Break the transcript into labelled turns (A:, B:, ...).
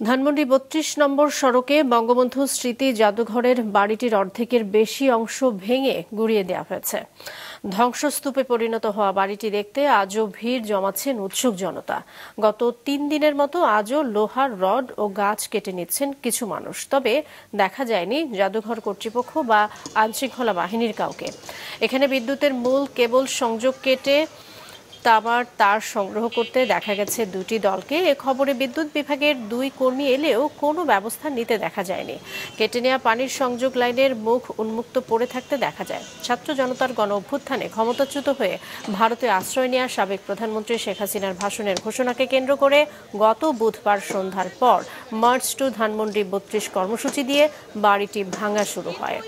A: ধানমন্ডি ৩২ নম্বর সড়কে বঙ্গবন্ধু স্মৃতি জাদুঘরের বাড়িটির অর্ধেকের বেশি অংশ ভেঙে গুঁড়িয়ে দেওয়া হয়েছে। ধ্বংসস্তূপে পরিণত হওয়া বাড়িটি দেখতে আজও ভিড় জমাচ্ছেন উৎসুক জনতা। গত ৩ দিনের মতো আজও লোহার রড ও গাছ কেটে নিচ্ছেন কিছু মানুষ, তবে দেখা যায়নি জাদুঘর কর্তৃপক্ষ বা আইনশৃঙ্খলা বাহিনীর কাউকে। এখানে বিদ্যুতের মূল কেবল সংযোগ কেটে তামার তার সংগ্রহ করতে দেখা গেছে দুটি দলকে। এ খবরে বিদ্যুৎ বিভাগের 2 কর্মী এলেও কোনো ব্যবস্থা নিতে দেখা যায়নি। কেটে নেওয়া পানির সংযোগ লাইনের মুখ উন্মুক্ত পড়ে থাকতে দেখা যায়। ছাত্র জনতার গণ অভ্যুত্থানে ক্ষমতাচ্যুত হয়ে ভারতে আশ্রয় নেওয়া সাবেক প্রধানমন্ত্রী শেখ হাসিনার ভাষণের ঘোষণাকে কেন্দ্র করে গত বুধবার সন্ধ্যার পর মার্চ টু ধানমন্ডি ৩২ কর্মসূচি দিয়ে বাড়িটি ভাঙা শুরু হয়।